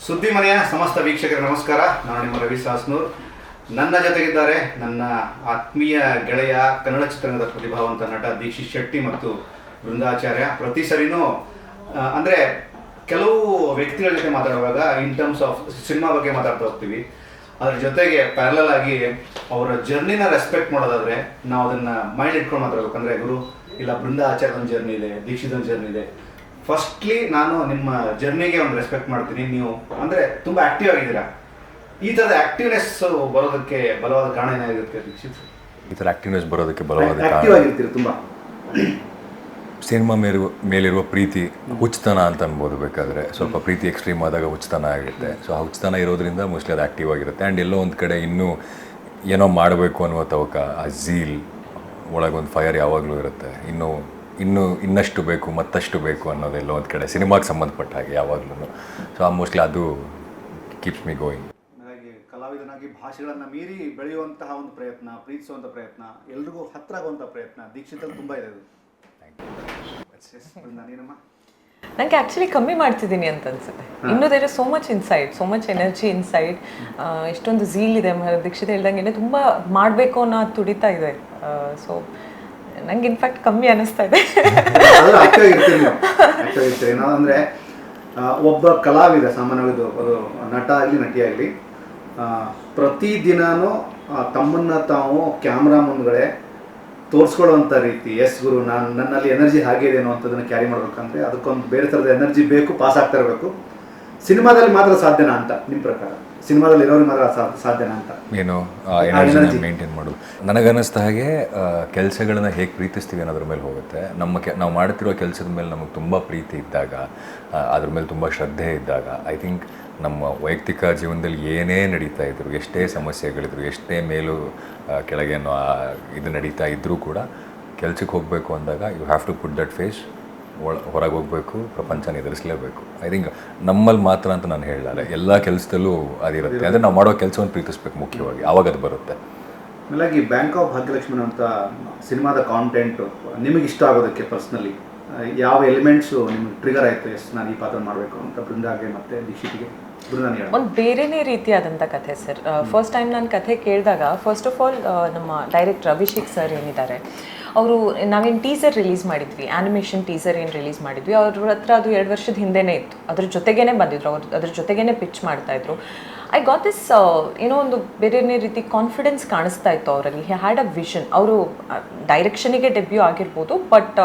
ಸುದ್ದಿ ಮನೆಯ ಸಮಸ್ತ ವೀಕ್ಷಕರಿಗೆ ನಮಸ್ಕಾರ. ನಾನು ನಿಮ್ಮ ರವಿ ಸಾಸ್ನೂರ್. ನನ್ನ ಜೊತೆಗಿದ್ದಾರೆ ನನ್ನ ಆತ್ಮೀಯ ಗೆಳೆಯ ಕನ್ನಡ ಚಿತ್ರರಂಗದ ಪ್ರತಿಭಾವಂತ ನಟ ದೀಕ್ಷಿತ್ ಶೆಟ್ಟಿ ಮತ್ತು ಬೃಂದಾಚಾರ್ಯ. ಪ್ರತಿ ಸರಿನೂ ಅಂದರೆ ಕೆಲವು ವ್ಯಕ್ತಿಗಳ ಜೊತೆ ಮಾತಾಡುವಾಗ ಇನ್ ಟರ್ಮ್ಸ್ ಆಫ್ ಸಿನಿಮಾ ಬಗ್ಗೆ ಮಾತಾಡ್ತಾ ಹೋಗ್ತೀವಿ. ಅದ್ರ ಜೊತೆಗೆ ಪ್ಯಾರಲಲ್ ಆಗಿ ಅವರ ಜರ್ನಿನ ರೆಸ್ಪೆಕ್ಟ್ ಮಾಡೋದಾದರೆ ನಾವು ಅದನ್ನು ಮೈಂಡ್ ಇಟ್ಕೊಂಡು ಮಾತಾಡ್ಬೇಕಂದ್ರೆ ಗುರು ಇಲ್ಲ ಬೃಂದಾಚಾರ್ಯದ ಜರ್ನಿ ಇದೆ, ದೀಕ್ಷಿತನ ಜರ್ನಿ ಇದೆ. ಫಸ್ಟ್ಲಿ ನಾನು ನಿಮ್ಮ ಜರ್ನಿಗೆ ಒಂದು ರೆಸ್ಪೆಕ್ಟ್ ಮಾಡ್ತೀನಿ. ನೀವು ಅಂದರೆ ತುಂಬ ಆ್ಯಕ್ಟಿವ್ ಆಗಿದ್ದೀರಾ. ಈ ಥರದ ಆ್ಯಕ್ಟಿವ್ನೆಸ್ ಬರೋದಕ್ಕೆ ಬಲವಾದ ಕಾರಣ ಏನಾಗಿರುತ್ತೆ ದೀಕ್ಷಿತ್? ಈ ಥರ ಆ್ಯಕ್ಟಿವ್ನೆಸ್ ಬರೋದಕ್ಕೆ ಬಲವಾದ ಆ್ಯಕ್ಟಿವ್ ಆಗಿರ್ತೀರಿ ತುಂಬ. ಸಿನಿಮಾ ಮೇಲಿರುವ ಪ್ರೀತಿ ಹುಚ್ಚತನ ಅಂತ ಅನ್ಬೋದು. ಬೇಕಾದರೆ ಸ್ವಲ್ಪ ಪ್ರೀತಿ ಎಕ್ಸ್ಟ್ರೀಮ್ ಆದಾಗ ಹುಚ್ಚತನ ಆಗುತ್ತೆ. ಸೊ ಆ ಹುಚ್ಚತನ ಇರೋದ್ರಿಂದ ಮೋಸ್ಟ್ಲಿ ಅದು ಆ್ಯಕ್ಟಿವ್ ಆಗಿರುತ್ತೆ. ಆ್ಯಂಡ್ ಎಲ್ಲೋ ಒಂದು ಕಡೆ ಇನ್ನೂ ಏನೋ ಮಾಡಬೇಕು ಅನ್ನುವ ತವಕ, ಆ ಝೀಲ್ ಒಳಗೊಂದು ಫೈರ್ ಯಾವಾಗಲೂ ಇರುತ್ತೆ. ಇನ್ನಷ್ಟು ಬೇಕು, ಮತ್ತಷ್ಟು ಬೇಕು ಅನ್ನೋದೆಲ್ಲ ಒಂದು ಕಡೆ ಸಿನಿಮಾಗೆ ಸಂಬಂಧಪಟ್ಟ ಹಾಗೆ ಯಾವಾಗಲೂ. ಸೊ ಆ ಮೋಸ್ಟ್ಲಿ ಅದು ಕೀಪ್ಸ್ ಮಿ ಗೋಯಿಂಗ್. ಹಾಗಾಗಿ ಕಲಾವಿದನಾಗಿ ಭಾಷೆಗಳನ್ನು ಮೀರಿ ಬೆಳೆಯುವಂತಹ ಒಂದು ಪ್ರಯತ್ನ, ಪ್ರೀತಿಸುವಂಥ ಪ್ರಯತ್ನ, ಎಲ್ರಿಗೂ ಹತ್ರ ಆಗುವಂಥ ಪ್ರಯತ್ನ ದೀಕ್ಷಿತಲ್ಲಿ ತುಂಬ ಇದೆ. ನನಗೆ ಆ್ಯಕ್ಚುಲಿ ಕಮ್ಮಿ ಮಾಡ್ತಿದ್ದೀನಿ ಅಂತ ಅನ್ಸುತ್ತೆ. ಇನ್ನೂ there is so much inside, so much energy inside. ಎಷ್ಟೊಂದು ಝೀಲ್ ಇದೆ. ದೀಕ್ಷಿತ ಹೇಳ್ದಂಗೆ ತುಂಬ ಮಾಡಬೇಕು ಅನ್ನೋ ತುಡಿತಾ ಇದೆ. ಸೊ ನಂಗೆ ಇನ್ಫ್ಯಾಕ್ಟ್ ಕಮ್ಮಿ ಅನ್ನಿಸ್ತಾ ಇದೆ. ಅಂದರೆ ಒಬ್ಬ ಕಲಾವಿದ ಸಾಮಾನ್ಯವಾಗಿ ಅದು ನಟ ಆಗಲಿ ನಟಿ ಆಗಲಿ ಪ್ರತಿದಿನವೂ ತಮ್ಮನ್ನು ತಾವು ಕ್ಯಾಮ್ರಾ ಮುಂದ್ಗಡೆ ತೋರಿಸ್ಕೊಳ್ಳುವಂಥ ರೀತಿ, ಎಸ್ ಗುರು ನನ್ನಲ್ಲಿ ಎನರ್ಜಿ ಹಾಗೆ ಇದೆ ಅನ್ನೋಂಥದ್ದನ್ನು ಕ್ಯಾರಿ ಮಾಡ್ಬೇಕಂದ್ರೆ ಅದಕ್ಕೊಂದು ಬೇರೆ ಥರದ ಎನರ್ಜಿ ಬೇಕು, ಪಾಸ್ ಆಗ್ತಾ ಇರಬೇಕು. ಸಿನಿಮಾದಲ್ಲಿ ಮಾತ್ರ ಸಾಧ್ಯನಾ ಅಂತ ನಿಮ್ಮ ಪ್ರಕಾರ? ಸಿನಿಮಾದಲ್ಲಿ ಇರೋರಿಗೆ ಮಾತ್ರ ಸಾಧ್ಯನಾ ಅಂತ ಏನು ಎನರ್ಜಿನ ಮೇಂಟೈನ್ ಮಾಡೋದು? ನನಗನ್ನಿಸ್ದ ಹಾಗೆ ಕೆಲಸಗಳನ್ನ ಹೇಗೆ ಪ್ರೀತಿಸ್ತೀವಿ ಅನ್ನೋದ್ರ ಮೇಲೆ ಹೋಗುತ್ತೆ. ನಾವು ಮಾಡ್ತಿರೋ ಕೆಲಸದ ಮೇಲೆ ನಮಗೆ ತುಂಬ ಪ್ರೀತಿ ಇದ್ದಾಗ, ಅದ್ರ ಮೇಲೆ ತುಂಬ ಶ್ರದ್ಧೆ ಇದ್ದಾಗ, ಐ ಥಿಂಕ್ ನಮ್ಮ ವೈಯಕ್ತಿಕ ಜೀವನದಲ್ಲಿ ಏನೇ ನಡೀತಾ ಇದ್ರು, ಎಷ್ಟೇ ಸಮಸ್ಯೆಗಳಿದ್ರು, ಎಷ್ಟೇ ಮೇಲೂ ಕೆಳಗೆ ಇದು ನಡೀತಾ ಇದ್ದರೂ ಕೂಡ ಕೆಲ್ಸಕ್ಕೆ ಹೋಗಬೇಕು ಅಂದಾಗ you have to put that face. ಹೊರಗೆ ಹೋಗಬೇಕು, ಪ್ರಪಂಚನ ಎದುರಿಸಲೇಬೇಕು. ಐ ಥಿಂಕ್ ನಮ್ಮಲ್ಲಿ ಮಾತ್ರ ಅಂತ ನಾನು ಹೇಳಲ್ಲ, ಎಲ್ಲ ಕೆಲಸದಲ್ಲೂ ಅದಿರುತ್ತೆ. ಅಂದರೆ ನಾವು ಮಾಡೋ ಕೆಲಸವನ್ನು ಪ್ರೀತಿಸ್ಬೇಕು ಮುಖ್ಯವಾಗಿ, ಆವಾಗ ಅದು ಬರುತ್ತೆ. ಆಮೇಲೆ ಬ್ಯಾಂಕ್ ಆಫ್ ಭಾಗ್ಯಲಕ್ಷ್ಮಿ ಅಂತ ಸಿನಿಮಾದ ಕಾಂಟೆಂಟು ನಿಮಗೆ ಇಷ್ಟ ಆಗೋದಕ್ಕೆ ಪರ್ಸ್ನಲಿ ಯಾವ ಎಲಿಮೆಂಟ್ಸು ನಿಮಗೆ ಟ್ರಿಗರ್ ಆಯಿತು? ಎಸ್ ನಾನು ಈ ಪಾತ್ರ ಮಾಡಬೇಕು ಅಂತ ಬೃಂದಾಗೆ ಮತ್ತು ದೀಕ್ಷಿತಿಗೆ? ಒಂದು ಬೇರೆನೇ ರೀತಿಯಾದಂಥ ಕಥೆ ಸರ್. ಫಸ್ಟ್ ಟೈಮ್ ನಾನು ಕಥೆ ಕೇಳಿದಾಗ ಫಸ್ಟ್ ಆಫ್ ಆಲ್ ನಮ್ಮ ಡೈರೆಕ್ಟರ್ ಅಭಿಷೇಕ್ ಸರ್ ಏನಿದ್ದಾರೆ ಅವರು, ನಾವೇನು ಟೀಸರ್ ರಿಲೀಸ್ ಮಾಡಿದ್ವಿ, ಆ್ಯನಿಮೇಷನ್ ಟೀಸರ್ ಏನು ರಿಲೀಸ್ ಮಾಡಿದ್ವಿ, ಅವ್ರ ಹತ್ರ ಅದು 2 ವರ್ಷದ ಹಿಂದೆನೇ ಇತ್ತು. ಅದ್ರ ಜೊತೆಗೇ ಬಂದಿದ್ರು ಅವರು, ಅದ್ರ ಜೊತೆಗೇ ಪಿಚ್ ಮಾಡ್ತಾಯಿದ್ರು. ಐ ಗಾಟ್ ದಿಸ್ ಏನೋ ಒಂದು ಬೇರೆನೇ ರೀತಿ ಕಾನ್ಫಿಡೆನ್ಸ್ ಕಾಣಿಸ್ತಾ ಇತ್ತು ಅವರಲ್ಲಿ. He had a vision. ಅವರು ಡೈರೆಕ್ಷನಿಗೆ ಡೆಬ್ಯೂ ಆಗಿರ್ಬೋದು, ಬಟ್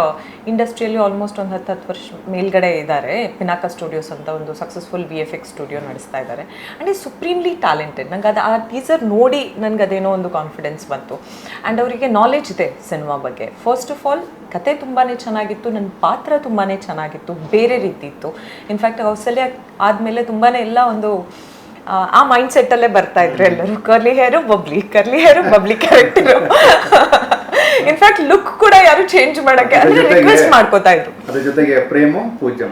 ಇಂಡಸ್ಟ್ರಿಯಲ್ಲಿ ಆಲ್ಮೋಸ್ಟ್ ಒಂದು 10 ವರ್ಷ ಮೇಲ್ಗಡೆ ಇದ್ದಾರೆ. ಪಿನಾಕ ಸ್ಟುಡಿಯೋಸ್ ಅಂತ ಒಂದು ಸಕ್ಸಸ್ಫುಲ್ VFX ಸ್ಟುಡಿಯೋ ನಡೆಸ್ತಾ ಇದ್ದಾರೆ. And is supremely talented. ನಂಗೆ ಅದು ಆ ಟೀಸರ್ ನೋಡಿ ನನಗೆ ಅದೇನೋ ಒಂದು ಕಾನ್ಫಿಡೆನ್ಸ್ ಬಂತು. ಆ್ಯಂಡ್ ಅವರಿಗೆ ನಾಲೆಜ್ ಇದೆ ಸಿನಿಮಾ ಬಗ್ಗೆ. ಫಸ್ಟ್ ಆಫ್ ಆಲ್ ಕತೆ ತುಂಬಾ ಚೆನ್ನಾಗಿತ್ತು, ನನ್ನ ಪಾತ್ರ ತುಂಬಾ ಚೆನ್ನಾಗಿತ್ತು, ಬೇರೆ ರೀತಿ ಇತ್ತು. ಇನ್ಫ್ಯಾಕ್ಟ್ ಕೌಸಲ್ಯ ಆದಮೇಲೆ ತುಂಬಾ ಎಲ್ಲ ಒಂದು ಆ ಮೈಂಡ್ ಸೆಟ್ಟಲ್ಲೇ ಬರ್ತಾ ಇದ್ರು ಎಲ್ಲರೂ. ಕರ್ಲಿ ಹೇರು ಬಬ್ಲಿ ಕ್ಯಾರೆಕ್ಟರು. ಇನ್ಫ್ಯಾಕ್ಟ್ ಲುಕ್ ಕೂಡ ಯಾರು ಚೇಂಜ್ ಮಾಡಕ್ಕೆ ಅಂದ್ರೆ ರಿಕ್ವೆಸ್ಟ್ ಮಾಡ್ಕೋತಾ ಇದ್ರು. ಅದ್ರ ಜೊತೆಗೆ ಪ್ರೇಮ ಪೂಜಂ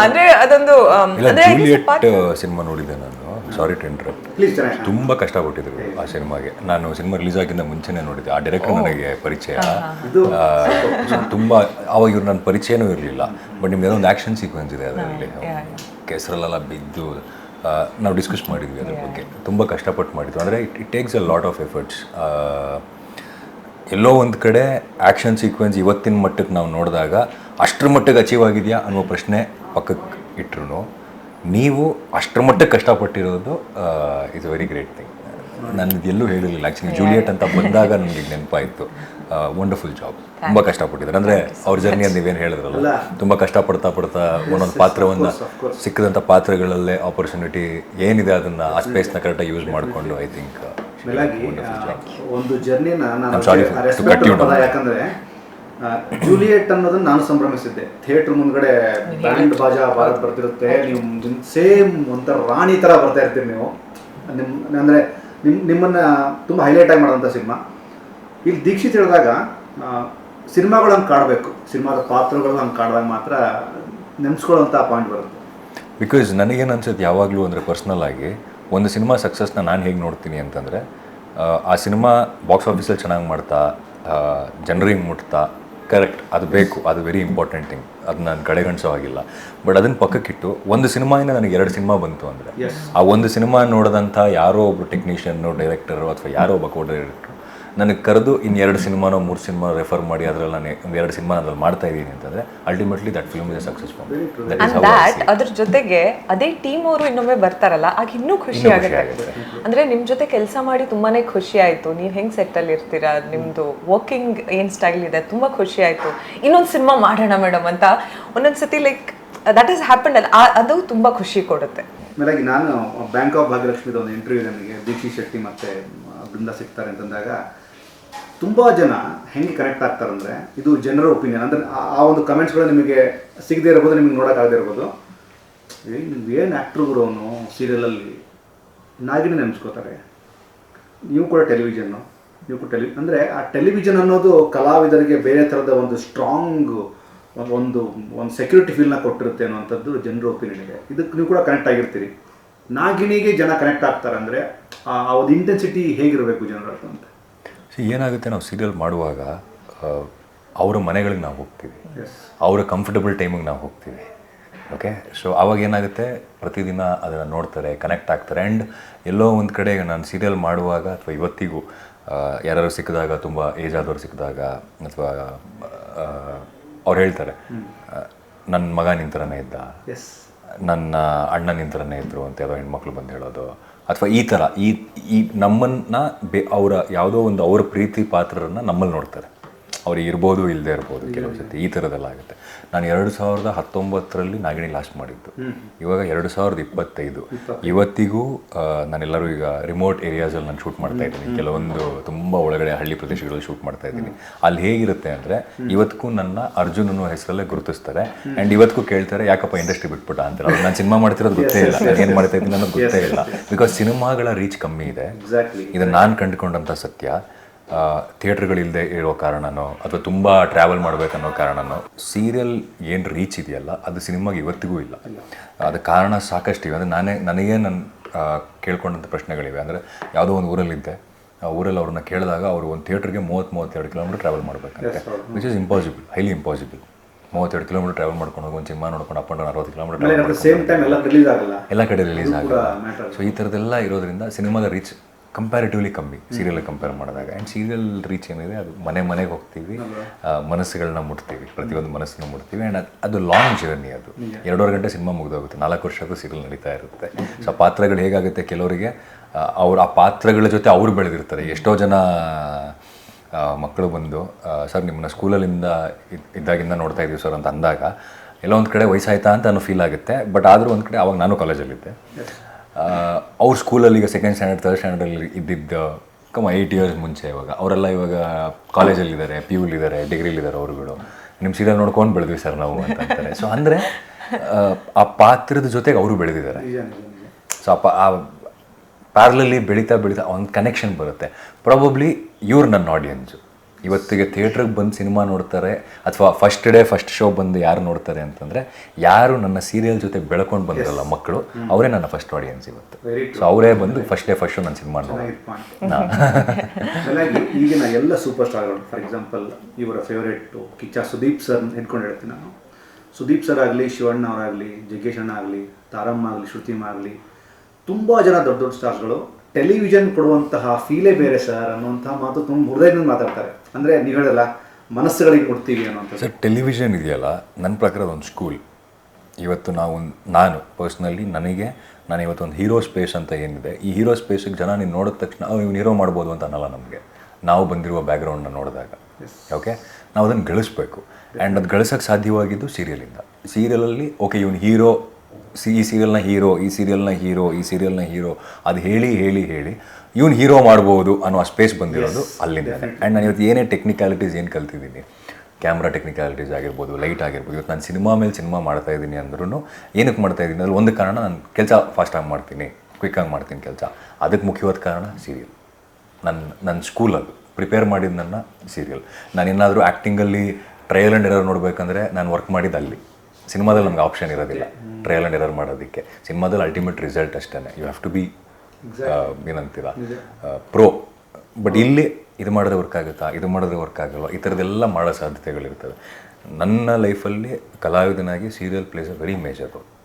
ಅಂದ್ರೆ ಅದೊಂದು ಸಿನಿಮಾ ನೋಡಿದ್ದೆ ನಾನು. Sorry to interrupt. ತುಂಬ ಕಷ್ಟಪಟ್ಟಿದ್ರು ಆ ಸಿನಿಮಾಗೆ. ನಾನು ಸಿನಿಮಾ ರಿಲೀಸ್ ಆಗಿಂದ ಮುಂಚೆನೇ ನೋಡಿದ್ದೆ. ಆ ಡೈರೆಕ್ಟರ್ ನನಗೆ ಪರಿಚಯ ತುಂಬ. ಆವಾಗ ಇವ್ರು ನನ್ನ ಪರಿಚಯನೂ ಇರಲಿಲ್ಲ. ಬಟ್ ನಿಮ್ದು ಒಂದು ಆ್ಯಕ್ಷನ್ ಸೀಕ್ವೆನ್ಸ್ ಇದೆ ಅದರಲ್ಲಿ, ಕೆಸರಲ್ಲೆಲ್ಲ ಬಿದ್ದು ನಾವು ಡಿಸ್ಕಸ್ ಮಾಡಿದ್ವಿ ಅದ್ರ ಬಗ್ಗೆ. ತುಂಬ ಕಷ್ಟಪಟ್ಟು ಮಾಡಿದ್ರು. ಅಂದರೆ it takes a lot of efforts. ಎಲ್ಲೋ ಒಂದು ಕಡೆ ಆ್ಯಕ್ಷನ್ ಸೀಕ್ವೆನ್ಸ್ ಇವತ್ತಿನ ಮಟ್ಟಕ್ಕೆ ನಾವು ನೋಡಿದಾಗ ಅಷ್ಟರ ಮಟ್ಟಿಗೆ ಅಚೀವ್ ಆಗಿದೆಯಾ ಅನ್ನೋ ಪ್ರಶ್ನೆ ಪಕ್ಕಕ್ಕೆ ಇಟ್ಟರು, ನೀವು ಅಷ್ಟರ ಮಟ್ಟಕ್ಕೆ ಕಷ್ಟಪಟ್ಟಿರೋದು ಇಸ್ ವೆರಿ ಗ್ರೇಟ್ ಥಿಂಗ್. ನಾನು ಇದೆಲ್ಲೂ ಹೇಳಿರಲಿಲ್ಲ. ಆ್ಯಕ್ಚುಲಿ ಜೂಲಿಯಟ್ ಅಂತ ಬಂದಾಗ ನನಗೆ ನೆನಪಾಯಿತು. Wonderful job. ತುಂಬ ಕಷ್ಟಪಟ್ಟಿದ್ದಾರೆ. ಅಂದರೆ ಅವ್ರ ಜರ್ನಿ ಅಂತ ನೀವೇನು ಹೇಳಿದ್ರಲ್ಲ, ತುಂಬ ಕಷ್ಟಪಡ್ತಾ ಒಂದೊಂದು ಪಾತ್ರವನ್ನು ಸಿಕ್ಕಿದಂಥ ಪಾತ್ರಗಳಲ್ಲೇ ಆಪರ್ಚುನಿಟಿ ಏನಿದೆ ಅದನ್ನು ಆ ಸ್ಪೇಸ್ನ ಕರೆಕ್ಟಾಗಿ ಯೂಸ್ ಮಾಡಿಕೊಂಡು ಐ ಥಿಂಕ್ ಒಂದು ಜರ್ನಿನ ಯಾಕಂದರೆ ಜೂಲಿಯಟ್ ಅನ್ನೋದನ್ನ ನಾನು ಸಂಭ್ರಮಿಸಿದ್ದೆ. ಥಿಯೇಟ್ರ್ ಮುಂದ್ಗಡೆ ಬ್ಯಾಂಡ್ ಬಾಜಾ ಭಾರತ್ ಬರ್ತಿರುತ್ತೆ, ನೀವು ಸೇಮ್ ಒಂಥರ ರಾಣಿ ಥರ ಬರ್ತಾ ಇರ್ತೀರಿ ನೀವು. ಅಂದರೆ ನಿಮ್ಮನ್ನು ತುಂಬ ಹೈಲೈಟ್ ಆಗಿ ಮಾಡೋಂಥ ಸಿನಿಮಾ. ಇಲ್ಲಿ ದೀಕ್ಷಿತ್ ಹೇಳಿದಾಗ ಸಿನಿಮಾಗಳು ಹಂಗೆ ಕಾಡಬೇಕು, ಸಿನಿಮಾದ ಪಾತ್ರಗಳು ಹಂಗೆ ಕಾಡಿದಾಗ ಮಾತ್ರ ನೆನೆಸ್ಕೊಳ್ಳೋಂಥ ಪಾಯಿಂಟ್ ಬರುತ್ತೆ. ಬಿಕಾಸ್ ನನಗೇನು ಅನ್ಸುತ್ತೆ ಯಾವಾಗಲೂ ಅಂದರೆ ಪರ್ಸ್ನಲ್ ಆಗಿ ಒಂದು ಸಿನಿಮಾ ಸಕ್ಸಸ್ನ ನಾನು ಹೇಗೆ ನೋಡ್ತೀನಿ ಅಂತಂದರೆ, ಆ ಸಿನಿಮಾ ಬಾಕ್ಸ್ ಆಫೀಸಲ್ಲಿ ಚೆನ್ನಾಗಿ ಮಾಡ್ತಾ, ಜನರಿಗೆ ಮುಟ್ತಾ, ಕರೆಕ್ಟ್, ಅದು ಬೇಕು, ಅದು ವೆರಿ ಇಂಪಾರ್ಟೆಂಟ್ ಥಿಂಗ್, ಅದು ನಾನು ಕಡೆಗಣಿಸೋ ಆಗಿಲ್ಲ. ಬಟ್ ಅದನ್ನು ಪಕ್ಕಕ್ಕಿಟ್ಟು ಒಂದು ಸಿನಿಮಾಯಿಂದ ನನಗೆ 2 ಸಿನಿಮಾ ಬಂತು ಅಂದರೆ ಆ ಒಂದು ಸಿನಿಮಾ ನೋಡಿದಂಥ ಯಾರೋ ಒಬ್ಬರು ಟೆಕ್ನಿಷಿಯನ್ನು, ಡೈರೆಕ್ಟರು ಅಥವಾ ಯಾರೋ ಒಬ್ಬ ಕೋ ಡೈರೆಕ್ಟ್ರು ನನಗೆ ಕರೆದು ಇನ್ನು 2 ಸಿನಿಮಾನೋ 3 ಸಿನಿಮಾ ರೆಫರ್ ಮಾಡಿ ಅದರಲ್ಲಿ ನಾನು ಒಂದು 2 ಸಿನಿಮಾ ಅದ್ರಲ್ಲಿ ಮಾಡ್ತಾ ಇದ್ದೀನಿ ಅಂತಂದರೆ ultimately that film is successful. And that ಅದ್ರ ಜೊತೆಗೆ ಅದೇ ಟೀಮ್ ಅವರು ಇನ್ನೊಮ್ಮೆ ಬರ್ತಾರಲ್ಲ ಆಗ ಇನ್ನೂ ಖುಷಿ ಆಗುತ್ತೆ. ಅಂದ್ರೆ ನಿಮ್ ಜೊತೆ ಕೆಲಸ ಮಾಡಿ ತುಂಬಾನೇ ಖುಷಿ ಆಯ್ತು. ನೀವು ಹೆಂಗ್ ಸೆಟ್ ಅಲ್ಲಿ ಇರ್ತೀರಾ, ನಿಮ್ದು ವರ್ಕಿಂಗ್ ಏನ್ ಸ್ಟೈಲ್ ಇದೆ, ತುಂಬಾ ಖುಷಿ ಆಯ್ತು. ಇನ್ನೊಂದು ಸಿನಿಮಾ ಮಾಡೋಣ ಮೇಡಮ್ ಅಂತ ಒಂದೊಂದ್ಸತಿ ಲೈಕ್ ದಟ್ ಈಸ್ ಹ್ಯಾಪನ್ ಅಲ್ಲ, ಅದು ತುಂಬಾ ಖುಷಿ ಕೊಡುತ್ತೆ. ಮೇಲಾಗಿ ನಾನು ಬ್ಯಾಂಕ್ ಆಫ್ ಭಾಗ್ಯಲಕ್ಷ್ಮಿದ ಒಂದು ಇಂಟರ್ವ್ಯೂ ನನಗೆ ದೀಕ್ಷಿತ್ ಶೆಟ್ಟಿ ಮತ್ತು ಬೃಂದಾ ಸಿಗ್ತಾರೆ ಅಂತಂದಾಗ ತುಂಬ ಜನ ಹೆಂಗೆ ಕನೆಕ್ಟ್ ಆಗ್ತಾರಂದರೆ, ಇದು ಜನರ ಒಪಿನಿಯನ್ ಅಂದರೆ ಆ ಒಂದು ಕಮೆಂಟ್ಸ್ಗಳು ನಿಮಗೆ ಸಿಗದೇ ಇರ್ಬೋದು, ನಿಮಗೆ ನೋಡೋಕ್ಕಾಗದೇ ಇರ್ಬೋದು. ಏನು ಆ್ಯಕ್ಟ್ರುಗಳು ಅವನು ಸೀರಿಯಲಲ್ಲಿ ನಾಗಿನೇ ನೆನೆಸ್ಕೋತಾರೆ. ನೀವು ಕೂಡ ಟೆಲಿವಿಷನ್ನು, ನೀವು ಕೂಡ ಅಂದರೆ ಆ ಟೆಲಿವಿಷನ್ ಅನ್ನೋದು ಕಲಾವಿದರಿಗೆ ಬೇರೆ ಥರದ ಒಂದು ಸ್ಟ್ರಾಂಗ್ ಒಂದು ಸೆಕ್ಯೂರಿಟಿ ಫೀಲ್ನ ಕೊಟ್ಟಿರುತ್ತೆ ಅನ್ನೋವಂಥದ್ದು ಜನರ ಒಪಿನಿಯನ್ ಇದೆ. ಇದಕ್ಕೆ ನೀವು ಕೂಡ ಕನೆಕ್ಟ್ ಆಗಿರ್ತೀರಿ. ನಾಗಿಣಿಗೆ ಜನ ಕನೆಕ್ಟ್ ಆಗ್ತಾರೆ ಅಂದರೆ ಆ ಒಂದು ಇಂಟೆನ್ಸಿಟಿ ಹೇಗಿರಬೇಕು ಜನರದ್ದು ಅಂತ. ಏನಾಗುತ್ತೆ, ನಾವು ಸೀರಿಯಲ್ ಮಾಡುವಾಗ ಅವರ ಮನೆಗಳಿಗೆ ನಾವು ಹೋಗ್ತೀವಿ, ಅವರ ಕಂಫರ್ಟಬಲ್ ಟೈಮಿಗೆ ನಾವು ಹೋಗ್ತೀವಿ. ಓಕೆ, ಸೊ ಆವಾಗ ಏನಾಗುತ್ತೆ, ಪ್ರತಿದಿನ ಅದನ್ನು ನೋಡ್ತಾರೆ, ಕನೆಕ್ಟ್ ಆಗ್ತಾರೆ. ಆ್ಯಂಡ್ ಎಲ್ಲೋ ಒಂದು ಕಡೆ ನಾನು ಸೀರಿಯಲ್ ಮಾಡುವಾಗ ಅಥವಾ ಇವತ್ತಿಗೂ ಯಾರು ಸಿಕ್ಕಿದಾಗ, ತುಂಬ ಏಜ್ ಆದವ್ರು ಸಿಕ್ಕಿದಾಗ ಅಥವಾ ಅವ್ರು ಹೇಳ್ತಾರೆ ನನ್ನ ಮಗ ನಿಂತರನೇ ಇದ್ದ, ನನ್ನ ಅಣ್ಣ ನಿಂತರನೇ ಇದ್ದರು ಅಂತ ಯಾವುದೋ ಹೆಣ್ಮಕ್ಳು ಬಂದು ಹೇಳೋದು, ಅಥವಾ ಈ ಥರ ಈ ನಮ್ಮನ್ನು ಅವರ ಯಾವುದೋ ಒಂದು ಅವರ ಪ್ರೀತಿ ಪಾತ್ರರನ್ನು ನಮ್ಮಲ್ಲಿ ನೋಡ್ತಾರೆ. ಅವ್ರಿಗೆ ಇರ್ಬೋದು ಇಲ್ಲದೆ ಇರ್ಬೋದು ಕೆಲವು ಸತಿ, ಈ ಥರದ್ದೆಲ್ಲ ಆಗುತ್ತೆ. ನಾನು 2019 ನಾಗಿಣಿ ಲಾಸ್ಟ್ ಮಾಡಿದ್ದು, ಇವಾಗ 2025. ಇವತ್ತಿಗೂ ನಾನೆಲ್ಲರೂ ಈಗ ರಿಮೋಟ್ ಏರಿಯಾಸಲ್ಲಿ ನಾನು ಶೂಟ್ ಮಾಡ್ತಾ ಇದ್ದೀನಿ, ಕೆಲವೊಂದು ತುಂಬ ಒಳಗಡೆ ಹಳ್ಳಿ ಪ್ರದೇಶಗಳಲ್ಲಿ ಶೂಟ್ ಮಾಡ್ತಾ ಇದ್ದೀನಿ. ಅಲ್ಲಿ ಹೇಗಿರುತ್ತೆ ಅಂದರೆ ಇವತ್ತಿಗೂ ನನ್ನ ಅರ್ಜುನ್ ಅನ್ನೋ ಹೆಸರಲ್ಲೇ ಗುರುತಿಸ್ತಾರೆ. ಆ್ಯಂಡ್ ಇವತ್ತಿಗೂ ಕೇಳ್ತಾರೆ ಯಾಕಪ್ಪ ಇಂಡಸ್ಟ್ರಿ ಬಿಟ್ಬಿಟ್ಟ ಅಂತ. ನಾನು ಸಿನಿಮಾ ಮಾಡ್ತಿರೋದು ಗೊತ್ತೇ ಇಲ್ಲ, ನಾನು ಏನು ಮಾಡ್ತಾ ಇದ್ದೀನಿ ಅನ್ನೋದು ಗೊತ್ತೇ ಇಲ್ಲ. ಬಿಕಾಸ್ ಸಿನಿಮಾಗಳ ರೀಚ್ ಕಮ್ಮಿ ಇದೆ, ಇದನ್ನು ನಾನು ಕಂಡುಕೊಂಡಂಥ ಸತ್ಯ. ಥಿಯೇಟ್ರ್ಗಳಿಲ್ಲದೆ ಇರೋ ಕಾರಣನೋ ಅಥವಾ ತುಂಬ ಟ್ರಾವೆಲ್ ಮಾಡಬೇಕನ್ನೋ ಕಾರಣನೋ ಸೀರಿಯಲ್ ಏನು ರೀಚ್ ಇದೆಯಲ್ಲ ಅದು ಸಿನಿಮಾಗೆ ಇವತ್ತಿಗೂ ಇಲ್ಲ. ಅದಕ್ಕೆ ಕಾರಣ ಸಾಕಷ್ಟಿವೆ. ಅಂದರೆ ನನಗೆ ನಾನು ಕೇಳ್ಕೊಂಡಂಥ ಪ್ರಶ್ನೆಗಳಿವೆ. ಅಂದರೆ ಯಾವುದೋ ಒಂದು ಊರಲ್ಲಿದ್ದೆ, ಆ ಊರಲ್ಲಿ ಅವ್ರನ್ನ ಕೇಳಿದಾಗ ಅವರು ಒಂದು ಥಿಯೇಟ್ರಿಗೆ 30-32 ಕಿಲೋಮೀಟರ್ ಟ್ರಾವೆಲ್ ಮಾಡಬೇಕಂತೆ, which is impossible, highly impossible. 32 kilometre travel ಮಾಡ್ಕೊಂಡು ಹೋಗಿ ಒಂದು ಸಿನಿಮಾ ನೋಡ್ಕೊಂಡು ಅಪ್ ಅಂಡ್ ಡೌನ್ 60 ಕಿಲೋಮೀಟರ್ ಎಲ್ಲ ಕಡೆ ರಿಲೀಸ್ ಆಗಲ್ಲ. ಸೊ ಈ ಥರದ್ದೆಲ್ಲ ಇರೋದ್ರಿಂದ ಸಿನಿಮಾದ ರೀಚ್ ಕಂಪ್ಯಾರಿಟಿವ್ಲಿ ಕಮ್ಮಿ ಸೀರಿಯಲ್ ಕಂಪೇರ್ ಮಾಡಿದಾಗ. ಆ್ಯಂಡ್ ಸೀರಿಯಲ್ ರೀಚ್ ಏನಿದೆ ಅದು ಮನೆಗೆ ಹೋಗ್ತೀವಿ, ಮನಸ್ಸುಗಳನ್ನ ಮುಟ್ತೀವಿ, ಪ್ರತಿಯೊಂದು ಮನಸ್ಸನ್ನು ಮುಟ್ತೀವಿ. ಆ್ಯಂಡ್ ಅದು ಲಾಂಗ್ ಜರ್ನಿ. ಅದು 2.5 ಗಂಟೆ ಸಿನಿಮಾ ಮುಗಿದೋಗುತ್ತೆ, 4 ವರ್ಷಕ್ಕೂ ಸೀರಿಯಲ್ ನಡೀತಾ ಇರುತ್ತೆ. ಸೊ ಆ ಪಾತ್ರಗಳು ಹೇಗಾಗುತ್ತೆ, ಕೆಲವರಿಗೆ ಅವ್ರು ಆ ಪಾತ್ರಗಳ ಜೊತೆ ಅವರು ಬೆಳೆದಿರ್ತಾರೆ. ಎಷ್ಟೋ ಜನ ಮಕ್ಕಳು ಬಂದು ಸರ್ ನಿಮ್ಮನ್ನ ಸ್ಕೂಲಲ್ಲಿಂದ ಇದ್ದಾಗಿಂದ ನೋಡ್ತಾ ಇದ್ದೀವಿ ಸರ್ ಅಂತ ಅಂದಾಗ ಎಲ್ಲೋ ಒಂದು ಕಡೆ ವಯಸ್ಸಾಯ್ತಾ ಅಂತ ಅನ್ನೋ ಫೀಲ್ ಆಗುತ್ತೆ. ಬಟ್ ಆದರೂ ಒಂದು ಕಡೆ ಅವಾಗ ನಾನು ಕಾಲೇಜಲ್ಲಿದ್ದೆ, ಅವ್ರ ಸ್ಕೂಲಲ್ಲಿ ಈಗ 2nd ಸ್ಟ್ಯಾಂಡರ್ಡ್ 3rd ಸ್ಟ್ಯಾಂಡರ್ಡಲ್ಲಿ ಇದ್ದಿದ್ದು 8 ಇಯರ್ಸ್ ಮುಂಚೆ. ಇವಾಗ ಅವರೆಲ್ಲ ಕಾಲೇಜಲ್ಲಿದ್ದಾರೆ, PU-ಲಿದ್ದಾರೆ, ಡಿಗ್ರಿಲಿದ್ದಾರೆ. ಅವ್ರುಗಳು ನಿಮ್ಮ ಸೀರಿಯಲ್ ನೋಡ್ಕೊಂಡು ಬೆಳೆದ್ವಿ ಸರ್ ನಾವು ಅಂತ ಅಂತಾರೆ. ಸೊ ಅಂದರೆ ಆ ಪಾತ್ರದ ಜೊತೆಗೆ ಅವರು ಬೆಳೆದಿದ್ದಾರೆ. ಸೊ ಆ ಪ್ಯಾರಲಲ್ಲಿ ಬೆಳೀತಾ ಒಂದು ಕನೆಕ್ಷನ್ ಬರುತ್ತೆ. ಪ್ರಾಬಬ್ಲಿ ಇವ್ರು ನನ್ನ ಆಡಿಯನ್ಸು. ಇವತ್ತಿಗೆ ಥಿಯೇಟ್ರಿಗೆ ಬಂದು ಸಿನಿಮಾ ನೋಡ್ತಾರೆ ಅಥವಾ ಫಸ್ಟ್ ಶೋ ಬಂದು ಯಾರು ನೋಡ್ತಾರೆ ಅಂತಂದರೆ ಯಾರು ನನ್ನ ಸೀರಿಯಲ್ ಜೊತೆ ಬೆಳ್ಕೊಂಡು ಬಂದಿರಲ್ಲ ಮಕ್ಕಳು, ಅವರೇ ನನ್ನ ಫಸ್ಟ್ ಆಡಿಯನ್ಸ್ ಇವತ್ತು. ಸೊ ಅವರೇ ಬಂದು ಫಸ್ಟ್ ಶೋ ನನ್ನ ಸಿನಿಮಾ ನೋಡಿ. ಈಗಿನ ಎಲ್ಲ ಸೂಪರ್ ಸ್ಟಾರ್ಗಳು, ಫಾರ್ ಎಕ್ಸಾಂಪಲ್ ಇವರ ಫೇವರೇಟು ಕಿಚ್ಚ ಸುದೀಪ್ ಸರ್ ಎತ್ಕೊಂಡು ಹೇಳ್ತೀನಿ ನಾನು. ಸುದೀಪ್ ಸರ್ ಆಗಲಿ, ಶಿವಣ್ಣ ಅವರಾಗಲಿ, ಜಗ್ಗೇಶ್ ಅಣ್ಣ ಆಗಲಿ, ತಾರಮ್ಮ ಆಗಲಿ, ಶ್ರುತಿಮ ಆಗಲಿ, ತುಂಬ ಜನ ದೊಡ್ಡ ಸ್ಟಾರ್ಸ್ಗಳು ಟೆಲಿವಿಷನ್ ಕೊಡುವಂತಹ ಫೀಲೇ ಬೇರೆ ಸರ್ ಅನ್ನುವಂತಹ ಮಾತು ತುಂಬ ಹೃದಯದಿಂದ ಮಾತಾಡ್ತಾರೆ. ಅಂದರೆ ನೀವು ಹೇಳಲ್ಲ ಮನಸ್ಸುಗಳಿಗೆ ಕೊಡ್ತೀವಿ ಅನ್ನೋಂಥ. ಸರ್ ಟೆಲಿವಿಷನ್ ಇದೆಯಲ್ಲ, ನನ್ನ ಪ್ರಕಾರ ಒಂದು ಸ್ಕೂಲ್. ಇವತ್ತು ನಾನು ಪರ್ಸ್ನಲಿ ನಾನು ಇವತ್ತೊಂದು ಹೀರೋ ಸ್ಪೇಸ್ ಅಂತ ಏನಿದೆ, ಈ ಹೀರೋ ಸ್ಪೇಸಿಗೆ ಜನ ನೀನು ನೋಡಿದ ತಕ್ಷಣ ಇವ್ನು ಹೀರೋ ಮಾಡ್ಬೋದು ಅಂತ ಅನ್ನಲ್ಲ. ನಮಗೆ ನಾವು ಬಂದಿರುವ ಬ್ಯಾಕ್ಗ್ರೌಂಡನ್ನ ನೋಡಿದಾಗ ಓಕೆ ನಾವು ಅದನ್ನು ಗಳಿಸ್ಬೇಕು. ಆ್ಯಂಡ್ ಅದು ಗಳಿಸೋಕ್ಕೆ ಸಾಧ್ಯವಾಗಿದ್ದು ಸೀರಿಯಲಿಂದ. ಸೀರಿಯಲಲ್ಲಿ ಓಕೆ ಇವನು ಹೀರೋ, ಈ ಸೀರಿಯಲ್ನ ಹೀರೋ, ಈ ಸೀರಿಯಲ್ನ ಹೀರೋ ಅದು ಹೇಳಿ ಇವ್ನು ಹೀರೋ ಮಾಡ್ಬೋದು ಅನ್ನೋ ಆ ಸ್ಪೇಸ್ ಬಂದಿರೋದು ಅಲ್ಲಿಂದ. ಆ್ಯಂಡ್ ನಾನು ಇವತ್ತು ಏನೇ ಟೆಕ್ನಿಕಾಲಿಟೀಸ್ ಏನು ಕಲ್ತಿದ್ದೀನಿ, ಕ್ಯಾಮ್ರಾ ಟೆಕ್ನಿಕಾಲಿಟೀಸ್ ಆಗಿರ್ಬೋದು, ಲೈಟ್ ಆಗಿರ್ಬೋದು, ಇವತ್ತು ನಾನು ಸಿನಿಮಾ ಮೇಲೆ ಸಿನಿಮಾ ಮಾಡ್ತಾ ಇದ್ದೀನಿ ಅಂದ್ರೂ ಏನಕ್ಕೆ ಮಾಡ್ತಾ ಇದ್ದೀನಿ ಅದ್ರಲ್ಲಿ ಒಂದು ಕಾರಣ, ನಾನು ಕೆಲಸ ಫಾಸ್ಟಾಗಿ ಮಾಡ್ತೀನಿ, ಕ್ವಿಕ್ಕಾಗಿ ಮಾಡ್ತೀನಿ ಕೆಲಸ. ಅದಕ್ಕೆ ಮುಖ್ಯವಾದ ಕಾರಣ ಸೀರಿಯಲ್. ನನ್ನ ಸ್ಕೂಲಲ್ಲಿ ಪ್ರಿಪೇರ್ ಮಾಡಿದ್ದು ನನ್ನ ಸೀರಿಯಲ್. ನಾನೇನಾದರೂ ಆ್ಯಕ್ಟಿಂಗಲ್ಲಿ ಟ್ರಯಲ್ ಆ್ಯಂಡ್ ಎರರ್ ನೋಡಬೇಕಂದ್ರೆ ನಾನು ವರ್ಕ್ ಮಾಡಿದ್ದು ಅಲ್ಲಿ. ಸಿನಿಮಾದಲ್ಲಿ ನಮ್ಗೆ ಆಪ್ಷನ್ ಇರೋದಿಲ್ಲ ಟ್ರಯಲ್ ಆ್ಯಂಡ್ ಎರರ್ ಮಾಡೋದಕ್ಕೆ. ಸಿನಿಮಾದಲ್ಲಿ ಅಲ್ಟಿಮೇಟ್ ರಿಸಲ್ಟ್ ಅಷ್ಟೇ, ಯು ಹ್ಯಾವ್ ಟು ಬಿ ಏನಂತೀರ ಪ್ರೋ. ಬಟ್ ಇಲ್ಲಿ ಇದು ಮಾಡಿದ್ರೆ ವರ್ಕ್ ಆಗುತ್ತಾ, ಇದು ಮಾಡಿದ್ರೆ ವರ್ಕ್ ಆಗಲ್ವಾ, ಈ ಥರದ್ದೆಲ್ಲ ಮಾಡೋ ಸಾಧ್ಯತೆಗಳಿರ್ತವೆ. ನನ್ನ ಲೈಫಲ್ಲಿ ಕಲಾವಿದನಾಗಿ serial plays a very major roll.